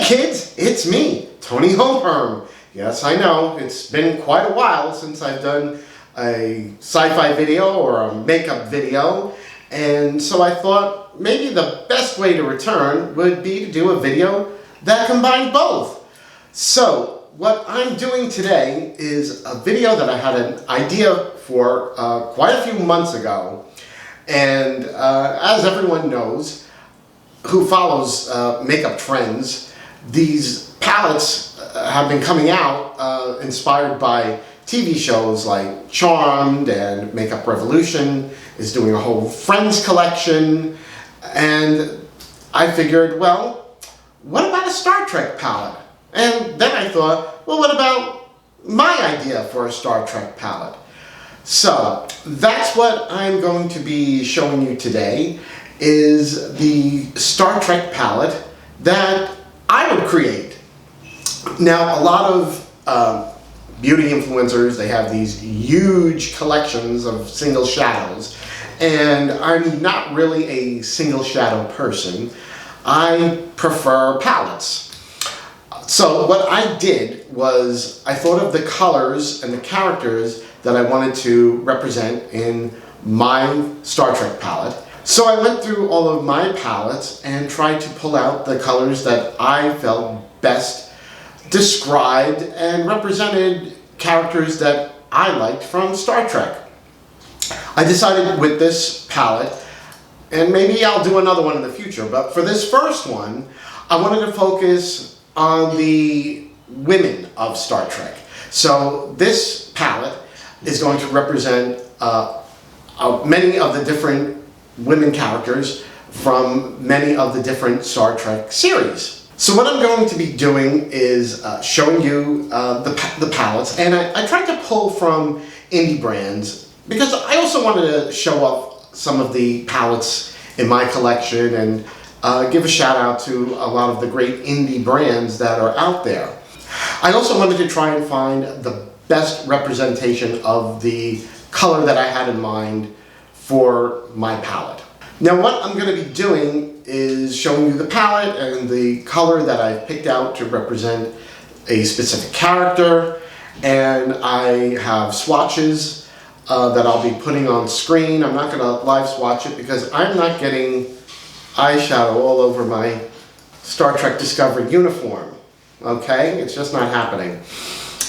kids, it's me, Tony Homeperm. Yes, I know, it's been quite a while since I've done a sci-fi video or a makeup video, and so I thought maybe the best way to return would be to do a video that combined both. So what I'm doing today is a video that I had an idea for quite a few months ago, and as everyone knows who follows makeup trends, these palettes have been coming out inspired by TV shows like Charmed, and Makeup Revolution is doing a whole Friends collection, and I figured, well, what about a Star Trek palette? And then I thought, well, what about my idea for a Star Trek palette? So that's what I'm going to be showing you today, is the Star Trek palette that I would create. Now, a lot of beauty influencers, they have these huge collections of single shadows, and I'm not really a single shadow person. I prefer palettes. So what I did was I thought of the colors and the characters that I wanted to represent in my Star Trek palette. So I went through all of my palettes and tried to pull out the colors that I felt best described and represented characters that I liked from Star Trek. I decided with this palette, and maybe I'll do another one in the future, but for this first one, I wanted to focus on the women of Star Trek. So this palette is going to represent many of the different women characters from many of the different Star Trek series. So what I'm going to be doing is showing you the palettes, and I tried to pull from indie brands because I also wanted to show off some of the palettes in my collection and give a shout out to a lot of the great indie brands that are out there. I also wanted to try and find the best representation of the color that I had in mind for my palette. Now what I'm going to be doing is showing you the palette and the color that I've picked out to represent a specific character, and I have swatches that I'll be putting on screen. I'm not going to live swatch it because I'm not getting eyeshadow all over my Star Trek Discovery uniform. Okay? It's just not happening.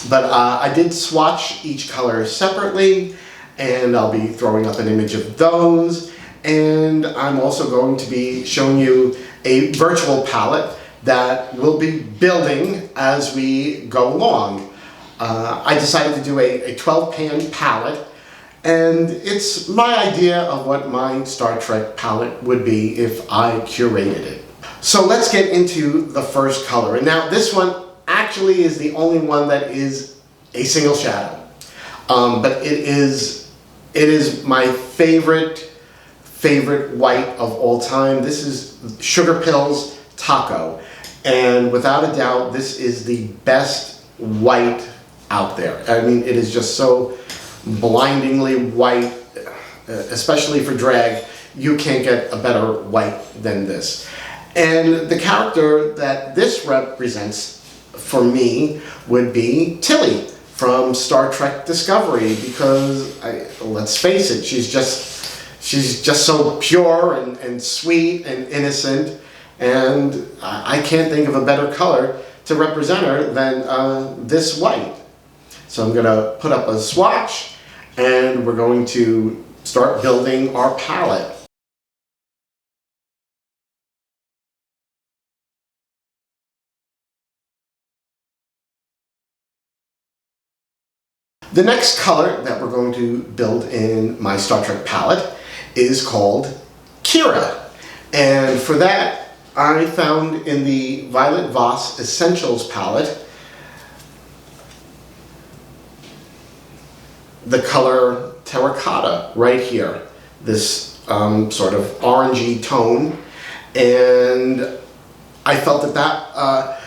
But I did swatch each color separately, and I'll be throwing up an image of those. And I'm also going to be showing you a virtual palette that we'll be building as we go along. I decided to do a 12-pan palette, and it's my idea of what my Star Trek palette would be if I curated it. So let's get into the first color. And now this one actually is the only one that is a single shadow. But it is my favorite white of all time. This is Sugar Pills Taco, and without a doubt this is the best white out there. I mean, it is just so blindingly white, especially for drag. You can't get a better white than this. And the character that this represents for me would be Tilly from Star Trek Discovery, because let's face it, she's just so pure and sweet and innocent, and I can't think of a better color to represent her than this white. So I'm going to put up a swatch, and we're going to start building our palette. The next color that we're going to build in my Star Trek palette is called Kira. And for that, I found in the Violet Voss Essentials palette the color Terracotta right here. This sort of orangey tone. And I felt that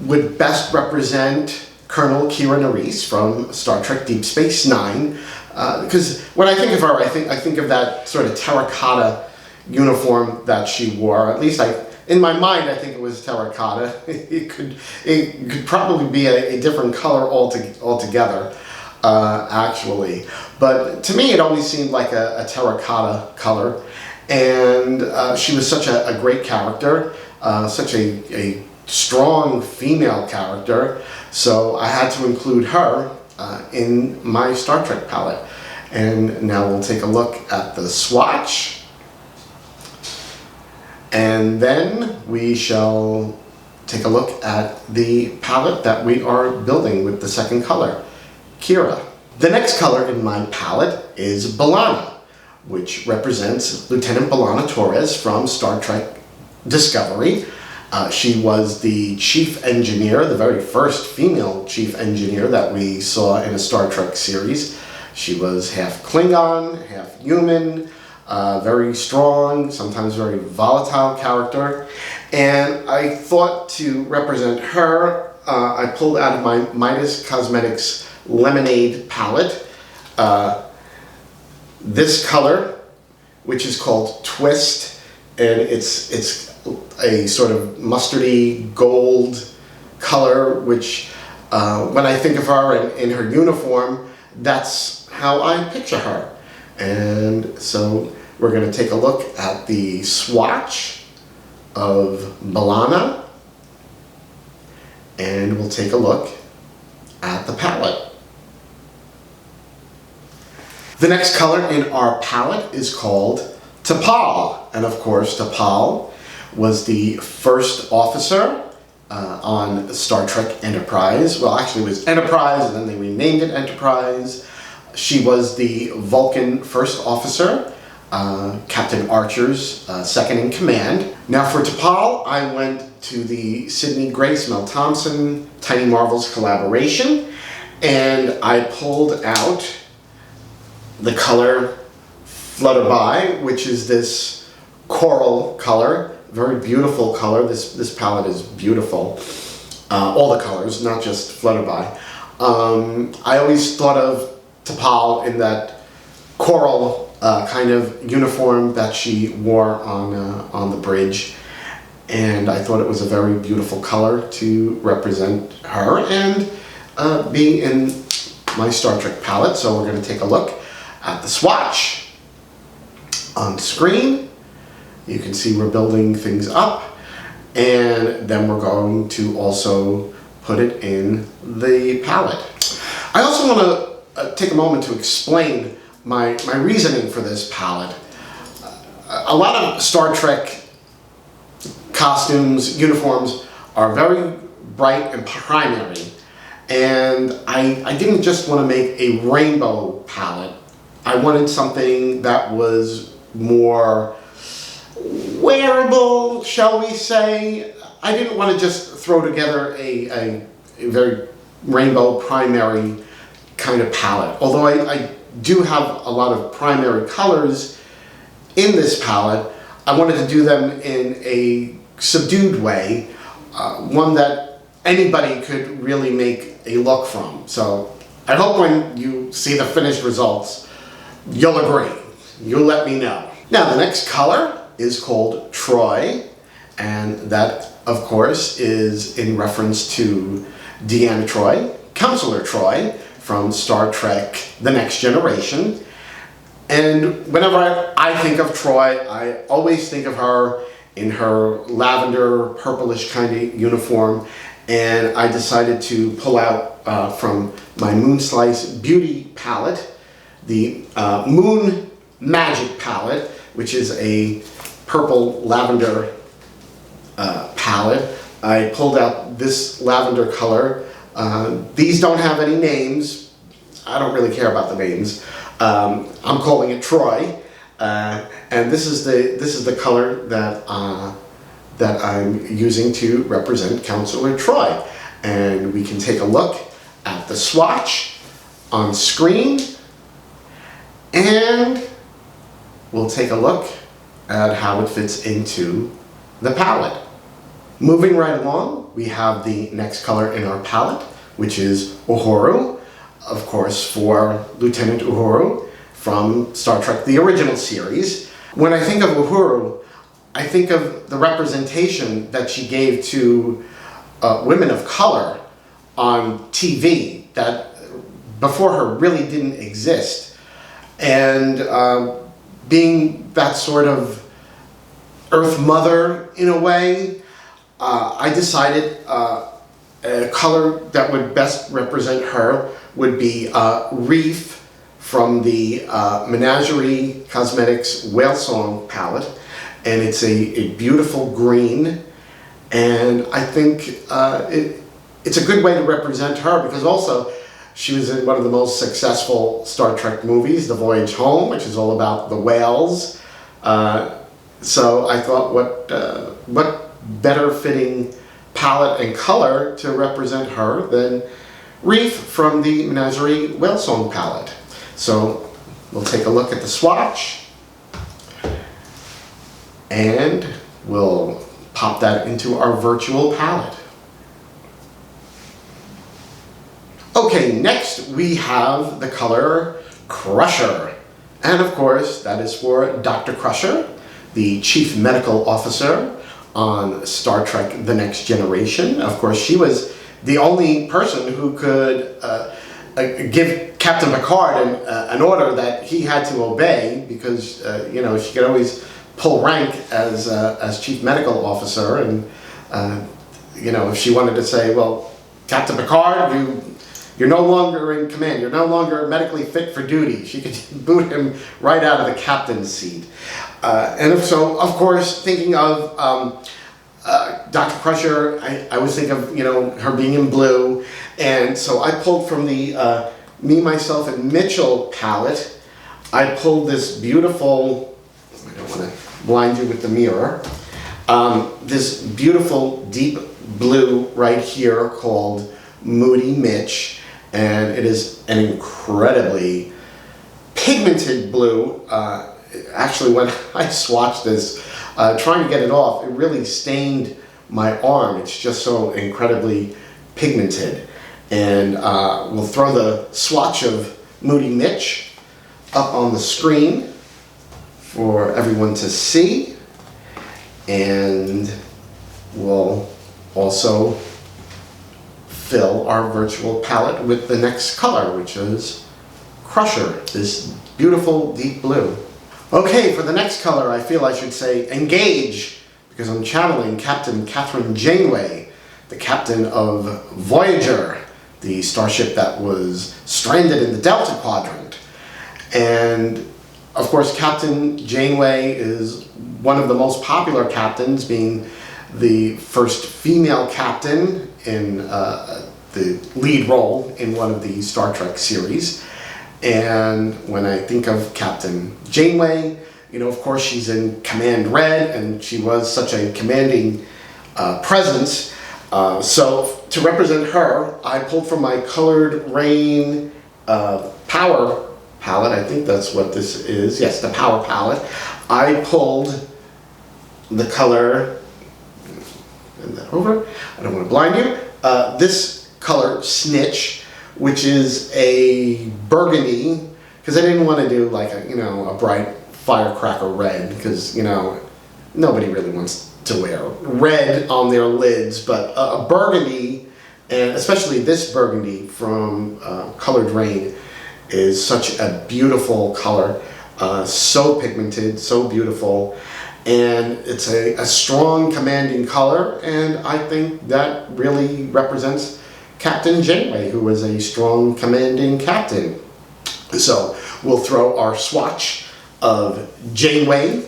would best represent Colonel Kira Nerys from Star Trek Deep Space Nine, because when I think of her, I think of that sort of terracotta uniform that she wore. At least I in my mind, I think it was terracotta. It could probably be a different color altogether, actually. But to me, it always seemed like a terracotta color. And she was such a great character, such a strong female character. So I had to include her in my Star Trek palette. And now we'll take a look at the swatch. And then we shall take a look at the palette that we are building with the second color, Kira. The next color in my palette is Bolana, which represents Lieutenant Bolana Torres from Star Trek Discovery. She was the chief engineer, the very first female chief engineer that we saw in a Star Trek series. She was half Klingon, half human, very strong, sometimes very volatile character. And I thought to represent her, I pulled out of my Midas Cosmetics Lemonade palette this color, which is called Twist, and it's a sort of mustardy gold color, which when I think of her in her uniform, that's how I picture her. And so we're going to take a look at the swatch of Bolana, and we'll take a look at the palette. The next color in our palette is called Tapal, and of course Tapal was the first officer on Star Trek Enterprise. Well, actually it was Enterprise, and then they renamed it Enterprise. She was the Vulcan first officer, Captain Archer's second in command. Now for Tapal, I went to the Sydney Grace Mel Thompson Tiny Marvels collaboration, and I pulled out the color Flutterby, which is this coral color, very beautiful color. This palette is beautiful. All the colors, not just Flutterby. I always thought of Tapal in that coral kind of uniform that she wore on the bridge, and I thought it was a very beautiful color to represent her and be in my Star Trek palette. So we're going to take a look at the swatch on screen. You can see we're building things up, and then we're going to also put it in the palette. I also want to take a moment to explain my reasoning for this palette. A lot of Star Trek costumes, uniforms are very bright and primary, and I didn't just want to make a rainbow palette. I wanted something that was more wearable, shall we say. I didn't want to just throw together a very rainbow primary kind of palette. Although I do have a lot of primary colors in this palette, I wanted to do them in a subdued way, one that anybody could really make a look from. So I hope when you see the finished results, you'll agree. You'll let me know. Now the next color is called Troy, and that of course is in reference to Deanna Troi, Counselor Troi from Star Trek The Next Generation. And whenever I think of Troi, I always think of her in her lavender purplish kind of uniform, and I decided to pull out from my Moonslice Beauty palette the Moon Magic palette, which is a purple lavender palette. I pulled out this lavender color. These don't have any names. I don't really care about the names. I'm calling it Troy, and this is the color that I'm using to represent Counselor Troi. And we can take a look at the swatch on screen, and we'll take a look at how it fits into the palette. Moving right along, we have the next color in our palette, which is Uhura, of course, for Lieutenant Uhura from Star Trek, the original series. When I think of Uhura, I think of the representation that she gave to women of color on TV that before her really didn't exist. And being that sort of Earth Mother in a way, I decided a color that would best represent her would be Reef from the Menagerie Cosmetics Whale Song palette. And it's a beautiful green, and I think it's a good way to represent her, because also she was in one of the most successful Star Trek movies, The Voyage Home, which is all about the whales. So I thought, what better fitting palette and color to represent her than Reef from the Menagerie Whale Song palette. So we'll take a look at the swatch, and we'll pop that into our virtual palette. Okay, next we have the color Crusher. And of course, that is for Dr. Crusher, the Chief Medical Officer on Star Trek The Next Generation. Of course, she was the only person who could give Captain Picard an order that he had to obey, because you know, she could always pull rank as Chief Medical Officer, and you know, if she wanted to say, well, Captain Picard, you're no longer in command, you're no longer medically fit for duty, she could boot him right out of the captain's seat. And so, of course, thinking of Dr. Crusher, I always think of, you know, her being in blue, and so I pulled from the Me, Myself, and Mitchell palette. I pulled this beautiful, I don't want to blind you with the mirror, this beautiful deep blue right here called Moody Mitch, and it is an incredibly pigmented blue. Actually, when I swatched this, trying to get it off, it really stained my arm. It's just so incredibly pigmented. And we'll throw the swatch of Moody Mitch up on the screen for everyone to see, and we'll also fill our virtual palette with the next color, which is Crusher, this beautiful deep blue. Okay, for the next color, I feel I should say Engage, because I'm channeling Captain Catherine Janeway, the captain of Voyager, the starship that was stranded in the Delta Quadrant. And of course, Captain Janeway is one of the most popular captains, being the first female captain in the lead role in one of the Star Trek series. And when I think of Captain Janeway, you know, of course, she's in Command Red, and she was such a commanding presence. So to represent her, I pulled from my Colored Rain Power palette. I think that's what this is. Yes, the Power palette. I pulled the color, bend that over, I don't want to blind you, this color Snitch, which is a burgundy, because I didn't want to do like a, you know, a bright firecracker red, because, you know, nobody really wants to wear red on their lids, but a burgundy, and especially this burgundy from Colored Rain, is such a beautiful color, so pigmented, so beautiful, and it's a strong, commanding color, and I think that really represents Captain Janeway, who was a strong, commanding captain. So we'll throw our swatch of Janeway,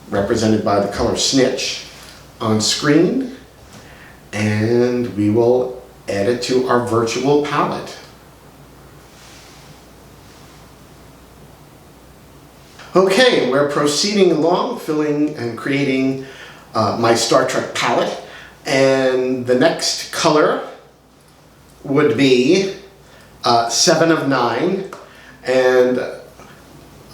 represented by the color Snitch, on screen, and we will add it to our virtual palette. Okay, we're proceeding along, filling and creating my Star Trek palette, and the next color would be 7 of 9. And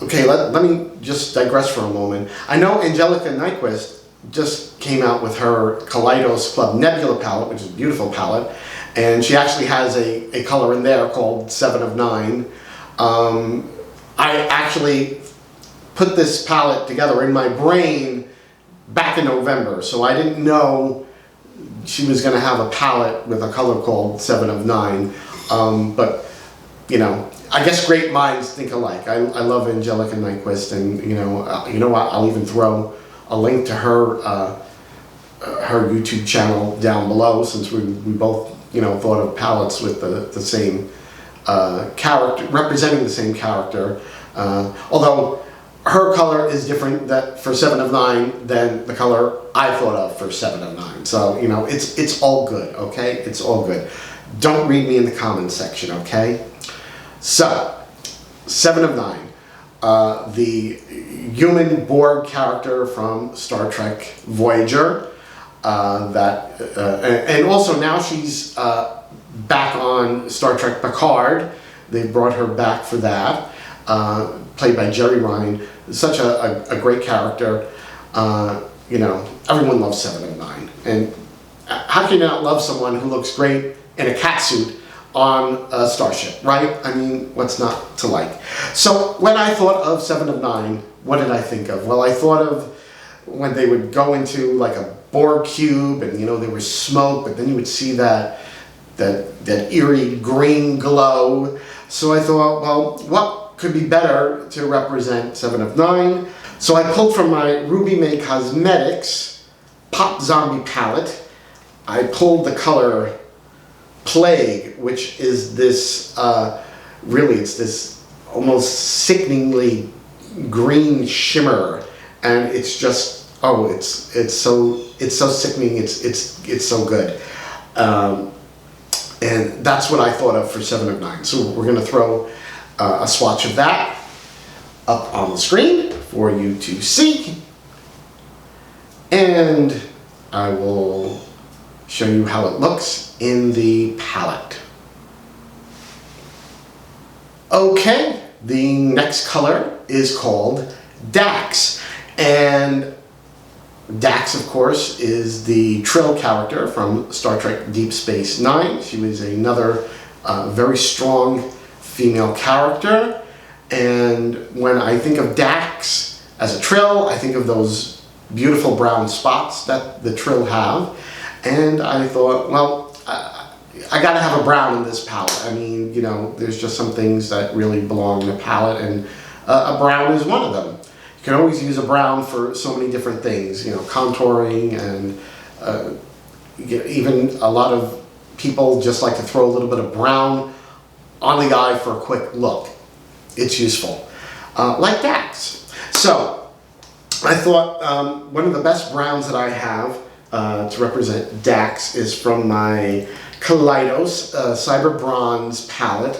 okay, let me just digress for a moment. I know Angelica Nyquist just came out with her Kaleidos Club Nebula palette, which is a beautiful palette, and she actually has a color in there called 7 of 9. I actually put this palette together in my brain back in November, so I didn't know she was going to have a palette with a color called 7 of 9. But, you know, I guess great minds think alike. I love Angelica Nyquist, and, you know what, I'll even throw a link to her her YouTube channel down below, since we both, you know, thought of palettes with the same character, representing the same character. Although her color is different for 7 of 9 than the color I thought of for 7 of 9. So, you know, it's all good, okay? It's all good. Don't read me in the comments section, okay? So, 7 of 9. The human Borg character from Star Trek Voyager. And also now she's back on Star Trek Picard. They brought her back for that. Played by Jerry Ryan. Such a great character. You know, everyone loves 7 of 9. And how can you not love someone who looks great in a catsuit on a starship, right? I mean, what's not to like? So when I thought of 7 of 9, what did I think of? Well, I thought of when they would go into like a Borg cube, and, you know, there was smoke, but then you would see that eerie green glow. So I thought, well, what could be better to represent 7 of 9? So I pulled from my Ruby May Cosmetics Pop Zombie palette. I pulled the color Plague, which is this, really, it's this almost sickeningly green shimmer, and it's just, oh, it's so sickening, it's so good. And that's what I thought of for 7 of 9. So we're going to throw a swatch of that up on the screen for you to see, and I will show you how it looks in the palette. Okay, the next color is called Dax, and Dax, of course, is the Trill character from Star Trek Deep Space Nine. She was another very strong female character, and when I think of Dax as a Trill, I think of those beautiful brown spots that the Trill have, and I thought, well, I gotta have a brown in this palette. I mean, you know, there's just some things that really belong in a palette, and a brown is one of them. You can always use a brown for so many different things, you know, contouring, and even a lot of people just like to throw a little bit of brown on the eye for a quick look. It's useful. Like Dax. So, I thought one of the best browns that I have to represent Dax is from my Kaleidos Cyber Bronze palette,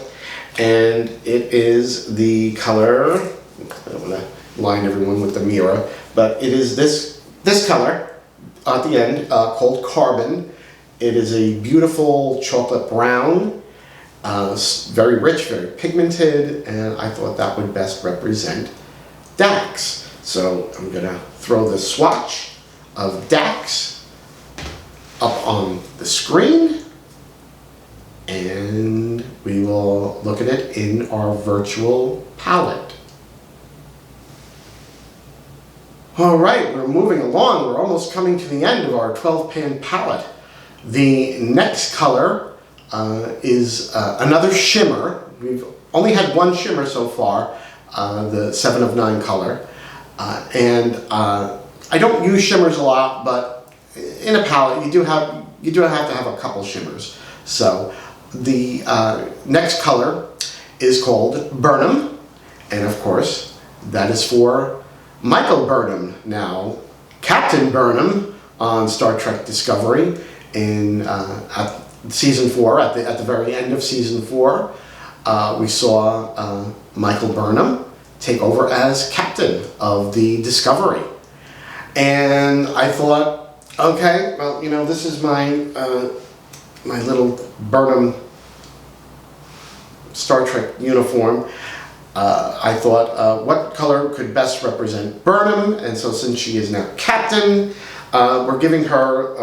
and it is the color, I don't want to blind everyone with the mirror, but it is this color at the end, called Carbon. It is a beautiful chocolate brown, very rich, very pigmented, and I thought that would best represent Dax. So I'm going to throw the swatch of Dax up on the screen, and we will look at it in our virtual palette. All right, we're moving along. We're almost coming to the end of our 12-pan palette. The next color is another shimmer. We've only had one shimmer so far, the 7 of 9 color. And I don't use shimmers a lot, but in a palette you do have to have a couple shimmers. So the next color is called Burnham, and of course that is for Michael Burnham, now Captain Burnham on Star Trek Discovery in at season 4, at the very end of season 4. We saw Michael Burnham take over as captain of the Discovery, and I thought, okay, well, you know, this is my my little Burnham Star Trek uniform. I thought, what color could best represent Burnham? And so since she is now captain, we're giving her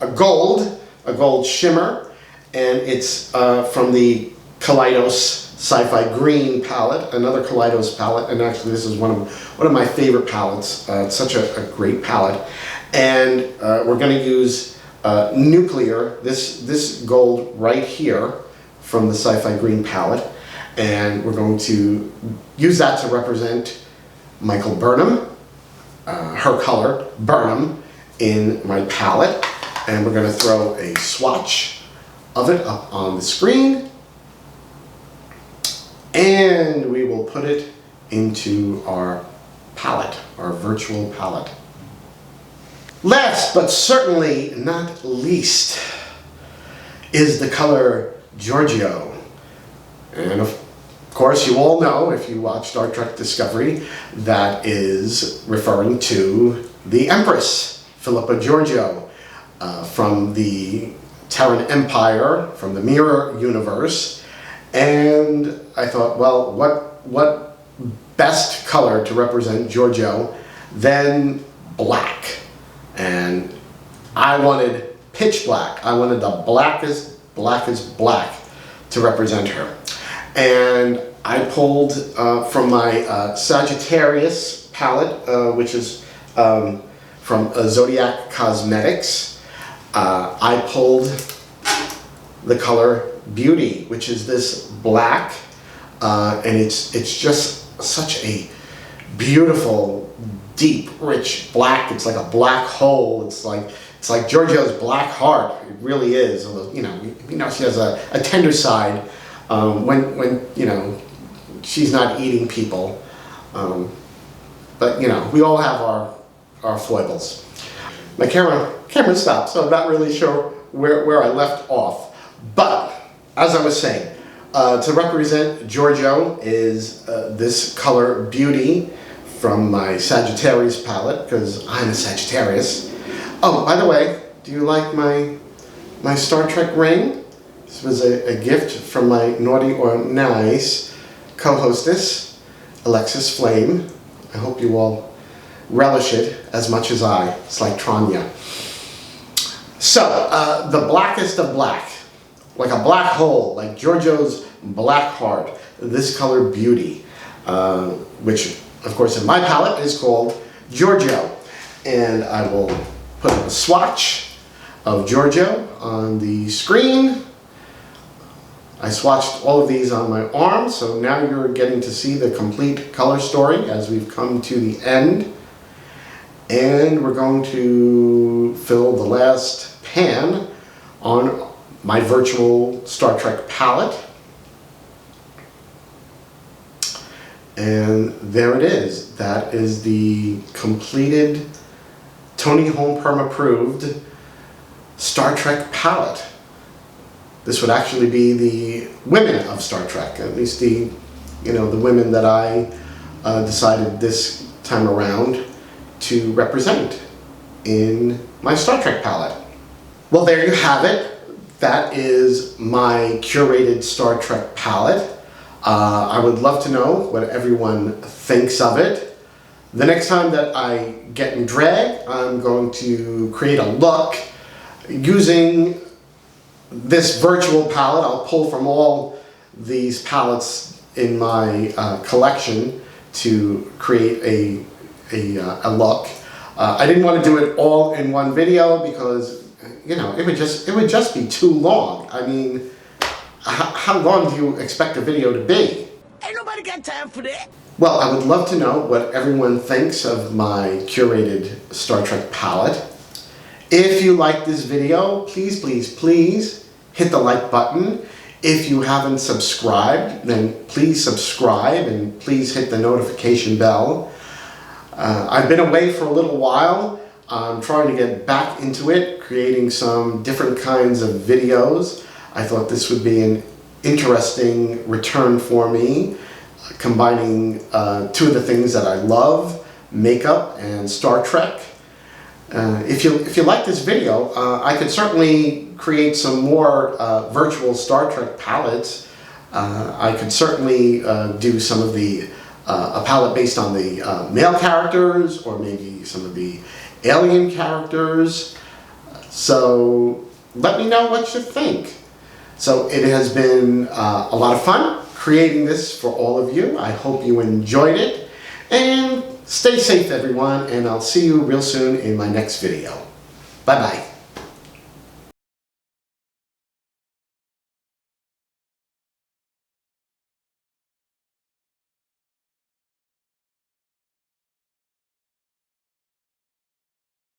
a gold shimmer, and it's from the Kaleidos Sci-Fi Green palette, another Kaleidos palette, and actually this is one of my favorite palettes. It's such a great palette, and we're going to use Nuclear, this gold right here from the Sci-Fi Green palette, and we're going to use that to represent Michael Burnham, her color, Burnham, in my palette, and we're going to throw a swatch of it up on the screen, and we will put it into our palette, our virtual palette. Last but certainly not least is the color Giorgio. And of course you all know, if you watch Star Trek Discovery, that is referring to the Empress, Philippa Giorgio, from the Terran Empire, from the Mirror Universe. And I thought, well, what best color to represent Giorgio than black? And I wanted pitch black. I wanted the blackest black to represent her. And I pulled from my Sagittarius palette, which is from Zodiac Cosmetics. I pulled the color Beauty, which is this black, and it's just such a beautiful, deep, rich black. It's like a black hole. It's like Giorgio's black heart. It really is. Although, you know, she has a tender side when you know she's not eating people. But you know, we all have our foibles. My camera stopped, so I'm not really sure where I left off. But as I was saying, to represent Giorgio is this color Beauty from my Sagittarius palette, because I'm a Sagittarius. Oh, by the way, do you like my Star Trek ring? This was a gift from my naughty or nice co-hostess, Alexis Flame. I hope you all relish it as much as I. It's like Tranya. So, the blackest of black, like a black hole, like Giorgio's black heart, this color Beauty, which of course in my palette is called Giorgio. And I will put a swatch of Giorgio on the screen. I swatched all of these on my arm, so now you're getting to see the complete color story as we've come to the end. And we're going to fill the last pan on my virtual Star Trek palette. And there it is. That is the completed Tony Holmperm approved Star Trek palette. This would actually be the women of Star Trek, at least the women that I decided this time around to represent in my Star Trek palette. Well, there you have it. That is my curated Star Trek palette. I would love to know what everyone thinks of it. The next time that I get in drag, I'm going to create a look using this virtual palette. I'll pull from all these palettes in my collection to create a look. I didn't want to do it all in one video because, you know, it would just be too long. I mean, how long do you expect a video to be? Ain't nobody got time for that. Well, I would love to know what everyone thinks of my curated Star Trek palette. If you like this video, please, please, please hit the like button. If you haven't subscribed, then please subscribe and please hit the notification bell. I've been away for a little while. I'm trying to get back into it, creating some different kinds of videos. I thought this would be an interesting return for me, combining two of the things that I love, makeup and Star Trek. If you like this video, I could certainly create some more virtual Star Trek palettes. I could certainly do some of a palette based on the male characters, or maybe some of the alien characters. So let me know what you think. So it has been a lot of fun creating this for all of you. I hope you enjoyed it. And stay safe, everyone, and I'll see you real soon in my next video. Bye-bye.